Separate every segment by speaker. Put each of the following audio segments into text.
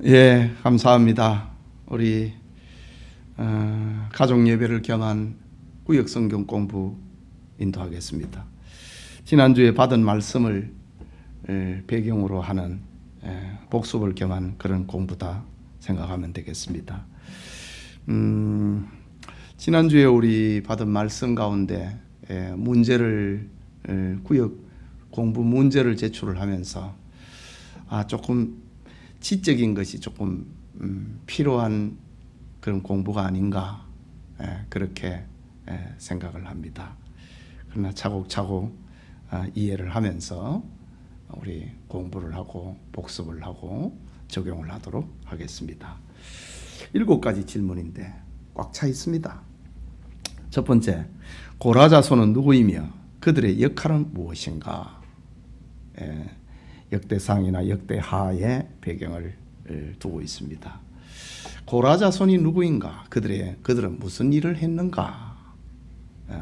Speaker 1: 예, 감사합니다. 우리 가족 예배를 겸한 구역 성경 공부 인도하겠습니다. 지난주에 받은 말씀을 배경으로 하는 복습을 겸한 그런 공부다 생각하면 되겠습니다. 지난주에 우리 받은 말씀 가운데 구역 공부 문제를 제출을 하면서 조금 지적인 것이 조금 필요한 그런 공부가 아닌가 그렇게 생각을 합니다. 그러나 차곡차곡 이해를 하면서 우리 공부를 하고 복습을 하고 적용을 하도록 하겠습니다. 7가지 질문인데 꽉 차 있습니다. 첫 번째, 고라자손은 누구이며 그들의 역할은 무엇인가? 역대상이나 역대하의 배경을 두고 있습니다. 고라자손이 누구인가? 그들은 무슨 일을 했는가?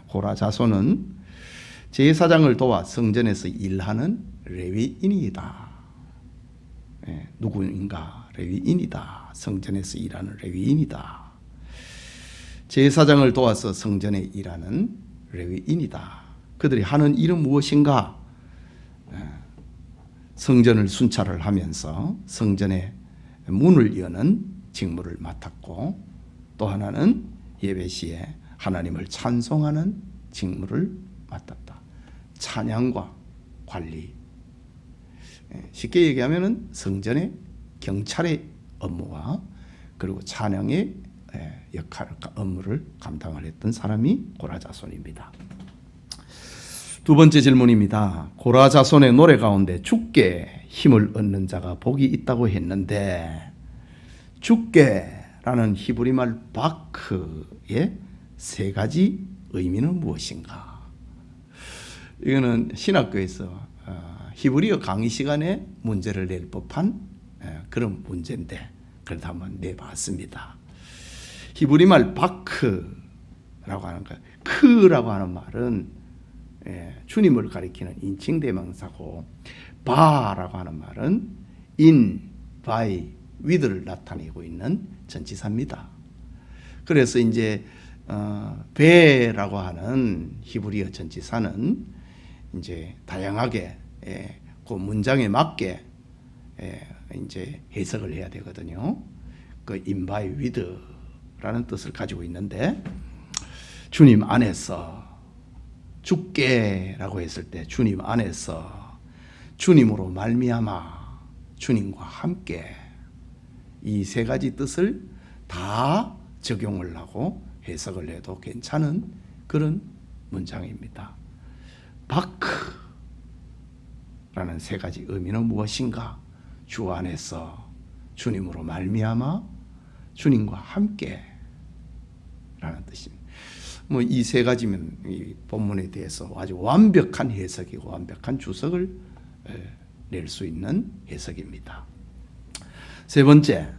Speaker 1: 고라자손은 제사장을 도와 성전에서 일하는 레위인이다. 누구인가? 레위인이다. 성전에서 일하는 레위인이다. 제사장을 도와서 성전에 일하는 레위인이다. 그들이 하는 일은 무엇인가? 성전을 순찰을 하면서 성전의 문을 여는 직무를 맡았고, 또 하나는 예배 시에 하나님을 찬송하는 직무를 맡았다. 찬양과 관리. 쉽게 얘기하면 성전의 경찰의 업무와 그리고 찬양의 업무를 감당을 했던 사람이 고라자손입니다. 두 번째 질문입니다. 고라자손의 노래 가운데 주께 힘을 얻는 자가 복이 있다고 했는데, 주께라는 히브리 말 바크의 3가지 의미는 무엇인가? 이거는 신학교에서 히브리어 강의 시간에 문제를 낼 법한 그런 문제인데, 그래도 한번 내봤습니다. 히브리 말 바크라고 하는 거, 크라고 하는 말은 주님을 가리키는 인칭대명사고, 바라고 하는 말은 in, by, with를 나타내고 있는 전치사입니다. 그래서 이제 베라고 하는 히브리어 전치사는 이제 다양하게 그 문장에 맞게 이제 해석을 해야 되거든요. 그 in, by, with라는 뜻을 가지고 있는데, 주님 안에서, 주께라고 했을 때 주님 안에서, 주님으로 말미암아, 주님과 함께, 이 3가지 뜻을 다 적용을 하고 해석을 해도 괜찮은 그런 문장입니다. 바크라는 3가지 의미는 무엇인가? 주 안에서, 주님으로 말미암아, 주님과 함께 라는 뜻입니다. 이 3가지면 이 본문에 대해서 아주 완벽한 해석이고 완벽한 주석을 낼 수 있는 해석입니다. 세 번째,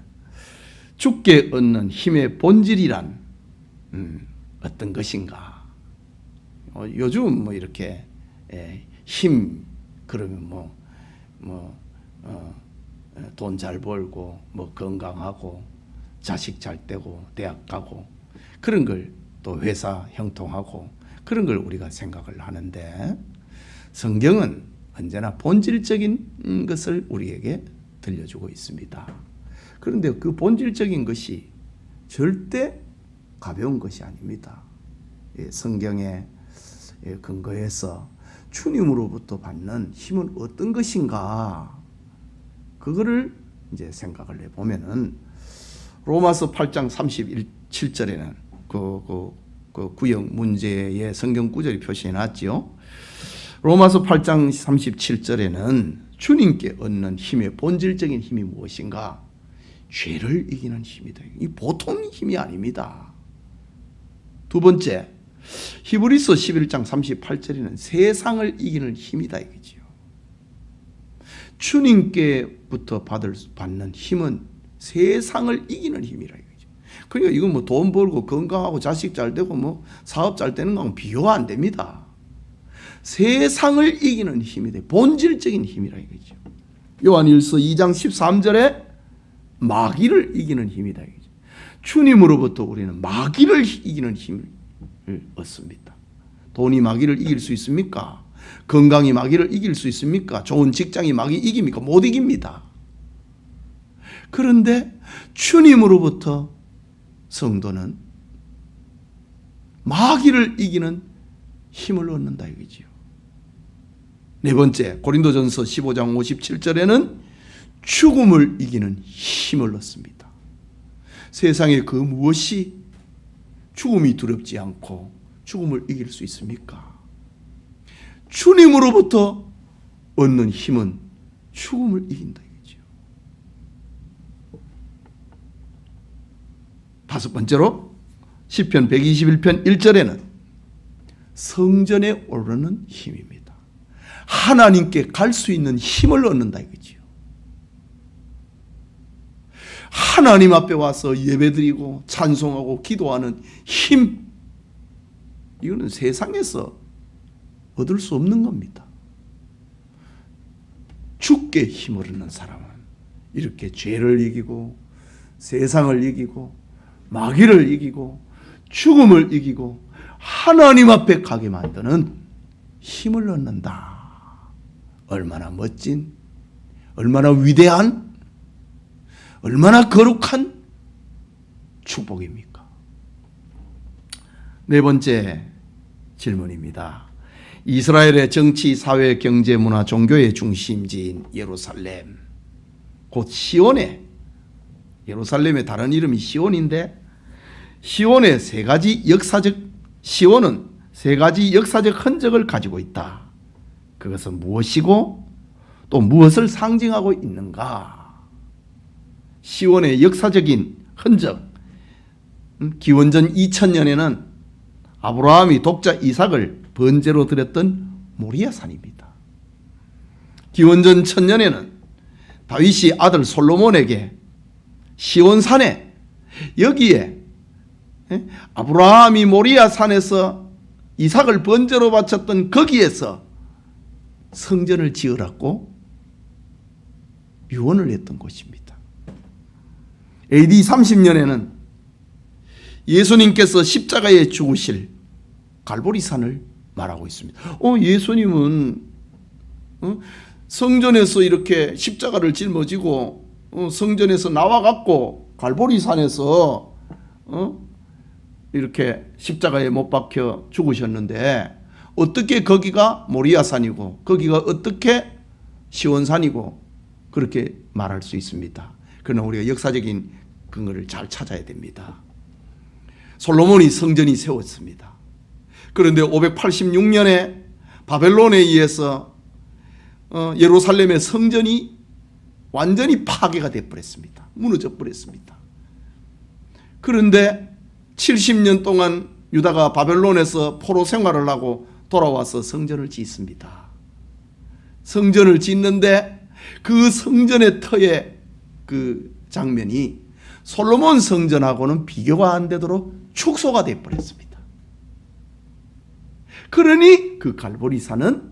Speaker 1: 주께 얻는 힘의 본질이란 어떤 것인가? 요즘 이렇게 힘 그러면 돈 잘 벌고 건강하고 자식 잘 되고 대학 가고 그런 걸 또 회사 형통하고 그런 걸 우리가 생각을 하는데, 성경은 언제나 본질적인 것을 우리에게 들려주고 있습니다. 그런데 그 본질적인 것이 절대 가벼운 것이 아닙니다. 성경에 근거해서 주님으로부터 받는 힘은 어떤 것인가? 그거를 이제 생각을 해보면은 로마서 8장 37절에는 그 구역 문제의 성경 구절이 표시해 놨지요. 로마서 8장 37절에는 주님께 얻는 힘의 본질적인 힘이 무엇인가? 죄를 이기는 힘이다. 이 보통 힘이 아닙니다. 두 번째, 히브리서 11장 38절에는 세상을 이기는 힘이다 이거지요. 주님께부터 받는 힘은 세상을 이기는 힘이라 이거죠. 그러니까 이건 돈 벌고 건강하고 자식 잘 되고 사업 잘 되는 거하고 비교가 안 됩니다. 세상을 이기는 힘이 돼. 본질적인 힘이라 이거죠. 요한일서 2장 13절에 마귀를 이기는 힘이다. 주님으로부터 우리는 마귀를 이기는 힘을 얻습니다. 돈이 마귀를 이길 수 있습니까? 건강이 마귀를 이길 수 있습니까? 좋은 직장이 마귀 이깁니까? 못 이깁니다. 그런데 주님으로부터 성도는 마귀를 이기는 힘을 얻는다 이거지요. 네 번째, 고린도전서 15장 57절에는 죽음을 이기는 힘을 얻습니다. 세상에 그 무엇이 죽음이 두렵지 않고 죽음을 이길 수 있습니까? 주님으로부터 얻는 힘은 죽음을 이긴다 이거죠. 다섯 번째로 시편 121편 1절에는 성전에 오르는 힘입니다. 하나님께 갈 수 있는 힘을 얻는다 이거지요. 하나님 앞에 와서 예배드리고 찬송하고 기도하는 힘, 이거는 세상에서 얻을 수 없는 겁니다. 주께 힘을 얻는 사람은 이렇게 죄를 이기고 세상을 이기고 마귀를 이기고 죽음을 이기고 하나님 앞에 가게 만드는 힘을 얻는다. 얼마나 멋진, 얼마나 위대한, 얼마나 거룩한 축복입니까? 네 번째 질문입니다. 이스라엘의 정치, 사회, 경제, 문화, 종교의 중심지인 예루살렘, 곧 시온의, 예루살렘의 다른 이름이 시온인데 시온은 세 가지 역사적 흔적을 가지고 있다. 그것은 무엇이고 또 무엇을 상징하고 있는가? 시온의 역사적인 흔적, 기원전 2000년에는 아브라함이 독자 이삭을 번제로 드렸던 모리아산입니다. 기원전 1000년에는 다윗이 아들 솔로몬에게 시온산에, 여기에 아브라함이 모리아산에서 이삭을 번제로 바쳤던 거기에서 성전을 지으라고 유언을 했던 곳입니다. AD 30년에는 예수님께서 십자가에 죽으실 갈보리산을 말하고 있습니다. 예수님은 성전에서 이렇게 십자가를 짊어지고 성전에서 나와갖고 갈보리산에서 이렇게 십자가에 못 박혀 죽으셨는데 어떻게 거기가 모리아산이고 거기가 어떻게 시온산이고 그렇게 말할 수 있습니다. 그러나 우리가 역사적인 근거를 잘 찾아야 됩니다. 솔로몬이 성전이 세웠습니다. 그런데 586년에 바벨론에 의해서 예루살렘의 성전이 완전히 파괴가 되어버렸습니다. 무너져 버렸습니다. 그런데 70년 동안 유다가 바벨론에서 포로 생활을 하고 돌아와서 성전을 짓습니다. 성전을 짓는데 그 성전의 터의 그 장면이 솔로몬 성전하고는 비교가 안 되도록 축소가 되어버렸습니다. 그러니 그 갈보리산은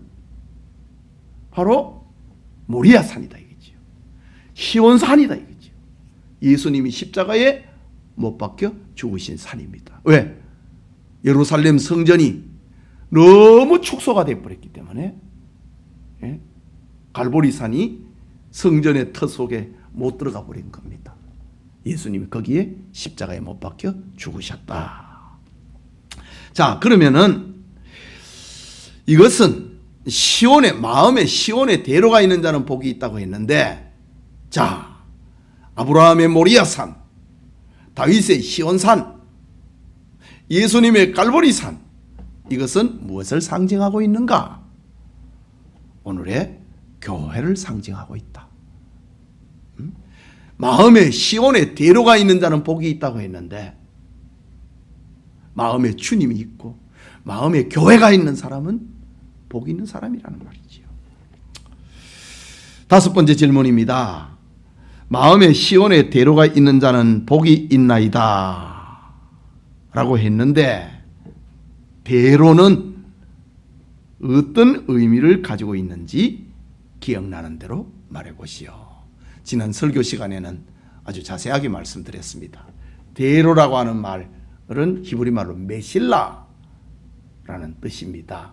Speaker 1: 바로 모리아산이다 이거죠. 시온산이다 이거죠. 예수님이 십자가에 못 박혀 죽으신 산입니다. 왜? 예루살렘 성전이 너무 축소가 되어버렸기 때문에 갈보리산이 성전의 터 속에 못 들어가 버린 겁니다. 예수님이 거기에 십자가에 못 박혀 죽으셨다. 자, 그러면은 이것은 시온의 마음에 시온의 대로가 있는 자는 복이 있다고 했는데, 자, 아브라함의 모리아산, 다윗의 시온산, 예수님의 갈보리산, 이것은 무엇을 상징하고 있는가? 오늘의 교회를 상징하고 있다. 마음에 시온의 대로가 있는 자는 복이 있다고 했는데 마음에 주님이 있고 마음에 교회가 있는 사람은 복이 있는 사람이라는 말이지요. 다섯 번째 질문입니다. 마음에 시온의 대로가 있는 자는 복이 있나이다 라고 했는데 대로는 어떤 의미를 가지고 있는지 기억나는 대로 말해보시오. 지난 설교 시간에는 아주 자세하게 말씀드렸습니다. 대로라고 하는 말은 히브리 말로 메실라라는 뜻입니다.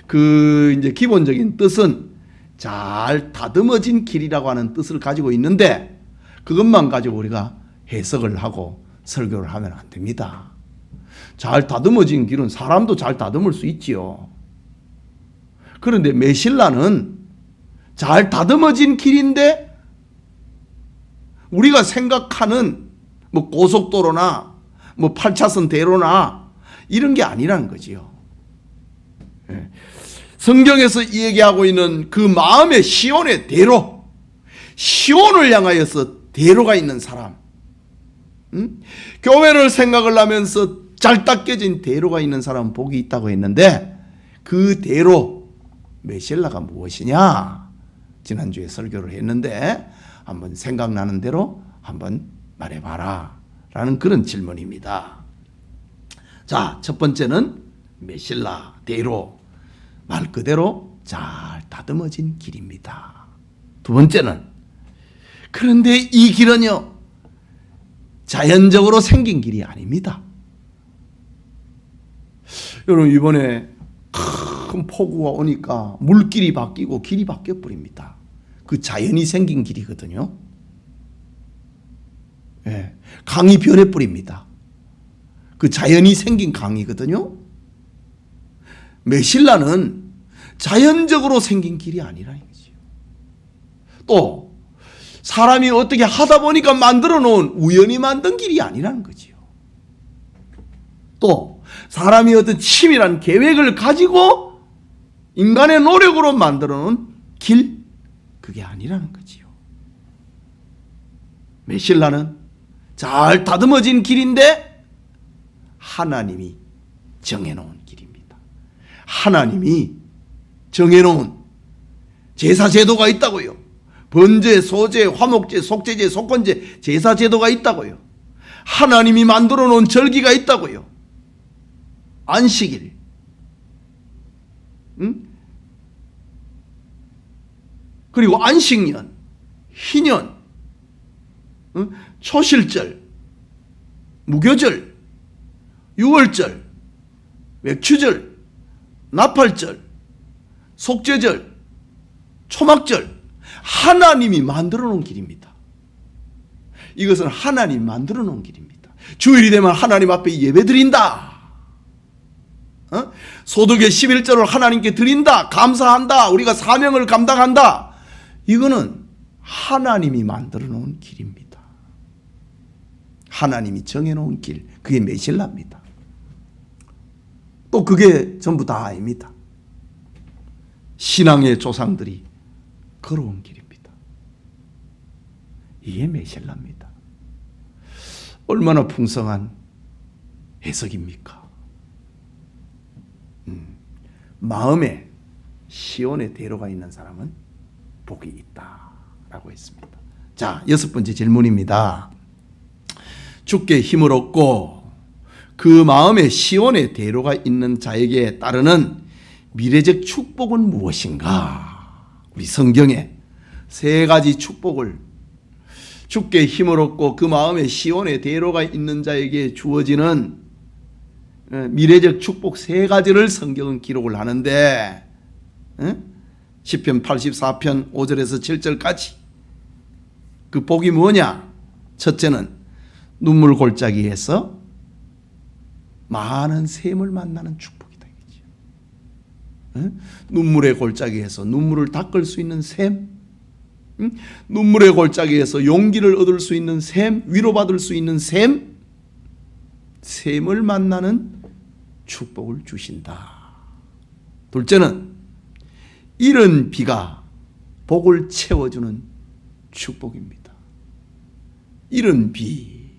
Speaker 1: 그 이제 기본적인 뜻은 잘 다듬어진 길이라고 하는 뜻을 가지고 있는데 그것만 가지고 우리가 해석을 하고 설교를 하면 안 됩니다. 잘 다듬어진 길은 사람도 잘 다듬을 수 있지요. 그런데 메실라는 잘 다듬어진 길인데 우리가 생각하는 뭐 고속도로나 뭐 8차선 대로나 이런 게 아니라는 거지요. 성경에서 얘기하고 있는 그 마음의 시온의 대로, 시온을 향하여서 대로가 있는 사람, 교회를 생각을 하면서 잘 닦여진 대로가 있는 사람은 복이 있다고 했는데 그 대로 메실라가 무엇이냐? 지난주에 설교를 했는데 한번 생각나는 대로 한번 말해봐라 라는 그런 질문입니다. 자, 첫 번째는 메실라, 대로, 말 그대로 잘 다듬어진 길입니다. 두 번째는 그런데 이 길은요 자연적으로 생긴 길이 아닙니다. 여러분 이번에 큰 폭우가 오니까 물길이 바뀌고 길이 바뀌어 버립니다. 그 자연이 생긴 길이거든요. 예, 강이 변해 버립니다. 그 자연이 생긴 강이거든요. 메실라는 자연적으로 생긴 길이 아니라는 거지요. 또 사람이 어떻게 하다 보니까 만들어 놓은 우연히 만든 길이 아니라는 거지요. 또 사람이 어떤 치밀한 계획을 가지고 인간의 노력으로 만들어 놓은 길, 그게 아니라는 거지요. 메실라는 잘 다듬어진 길인데 하나님이 정해놓은 길입니다. 하나님이 정해놓은 제사제도가 있다고요. 번제, 소제, 화목제, 속제제, 속건제 제사제도가 있다고요. 하나님이 만들어 놓은 절기가 있다고요. 안식일, 그리고 안식년, 희년, 초실절, 무교절, 유월절, 맥추절, 나팔절, 속죄절, 초막절, 하나님이 만들어 놓은 길입니다. 이것은 하나님이 만들어 놓은 길입니다. 주일이 되면 하나님 앞에 예배드린다. 소득의 11조를 하나님께 드린다. 감사한다. 우리가 사명을 감당한다. 이거는 하나님이 만들어 놓은 길입니다. 하나님이 정해놓은 길, 그게 메실라입니다. 또 그게 전부 다 아닙니다. 신앙의 조상들이 걸어온 길입니다. 이게 메실라입니다. 얼마나 풍성한 해석입니까? 마음에 시온의 대로가 있는 사람은 복이 있다라고 했습니다. 자, 여섯 번째 질문입니다. 주께 힘을 얻고 그 마음에 시온의 대로가 있는 자에게 따르는 미래적 축복은 무엇인가? 우리 성경에 세 가지 축복을, 주께 힘을 얻고 그 마음에 시온의 대로가 있는 자에게 주어지는 미래적 축복 세 가지를 성경은 기록을 하는데, 시편 84편 5절에서 7절까지 그 복이 뭐냐? 첫째는 눈물 골짜기에서 많은 샘을 만나는 축복이다. 눈물의 골짜기에서 눈물을 닦을 수 있는 샘, 눈물의 골짜기에서 용기를 얻을 수 있는 샘, 위로받을 수 있는 샘, 샘을 만나는 축복을 주신다. 둘째는 이른 비가 복을 채워주는 축복입니다. 이른 비,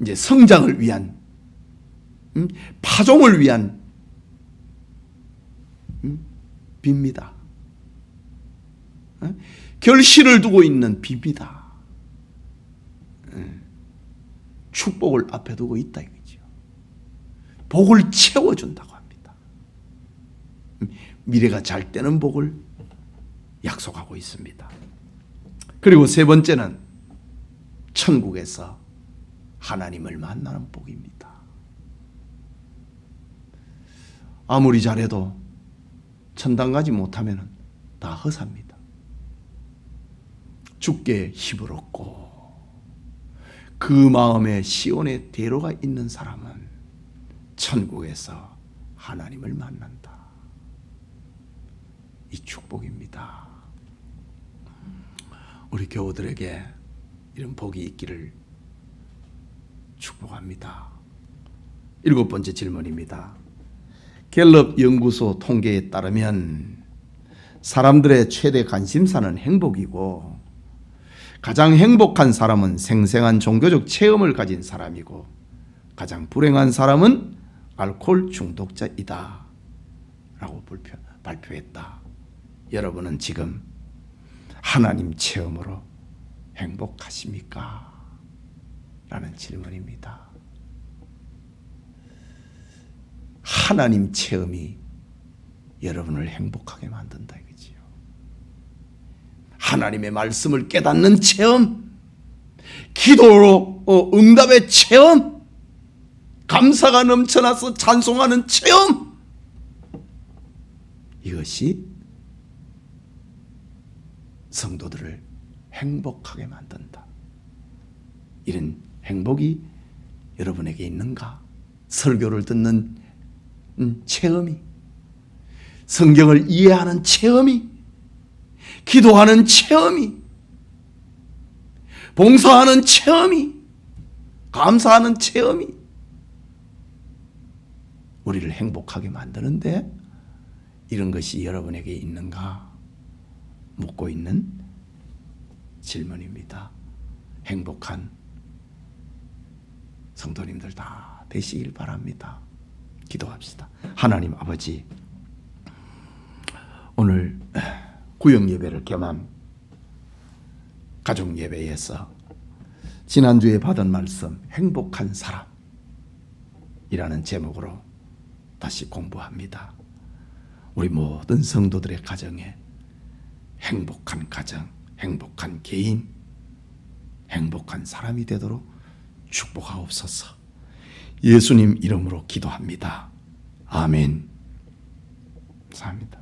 Speaker 1: 이제 성장을 위한, 파종을 위한 비입니다. 결실을 두고 있는 비입니다. 축복을 앞에 두고 있다 이거죠. 복을 채워준다고 합니다. 미래가 잘 되는 복을, 약속하고 있습니다. 그리고 세 번째는 천국에서 하나님을 만나는 복입니다. 아무리 잘해도 천당 가지 못하면 다 허사입니다. 주께 힘을 얻고 그 마음에 시온의 대로가 있는 사람은 천국에서 하나님을 만난다. 이 축복입니다. 우리 교우들에게 이런 복이 있기를 축복합니다. 7번째 질문입니다. 갤럽 연구소 통계에 따르면 사람들의 최대 관심사는 행복이고 가장 행복한 사람은 생생한 종교적 체험을 가진 사람이고 가장 불행한 사람은 알코올 중독자이다 라고 발표했다. 여러분은 지금 하나님 체험으로 행복하십니까? 라는 질문입니다. 하나님 체험이 여러분을 행복하게 만든다 이거지요. 하나님의 말씀을 깨닫는 체험, 기도로 응답의 체험, 감사가 넘쳐나서 찬송하는 체험, 이것이 성도들을 행복하게 만든다. 이런 행복이 여러분에게 있는가? 설교를 듣는 체험이, 성경을 이해하는 체험이, 기도하는 체험이, 봉사하는 체험이, 감사하는 체험이 우리를 행복하게 만드는데 이런 것이 여러분에게 있는가 묻고 있는 질문입니다. 행복한 성도님들 다 되시길 바랍니다. 기도합시다. 하나님 아버지, 오늘 구역 예배를 겸한 가족 예배에서 지난주에 받은 말씀 행복한 사람이라는 제목으로 다시 공부합니다. 우리 모든 성도들의 가정에 행복한 가정, 행복한 개인, 행복한 사람이 되도록 축복하옵소서. 예수님 이름으로 기도합니다. 아멘. 감사합니다.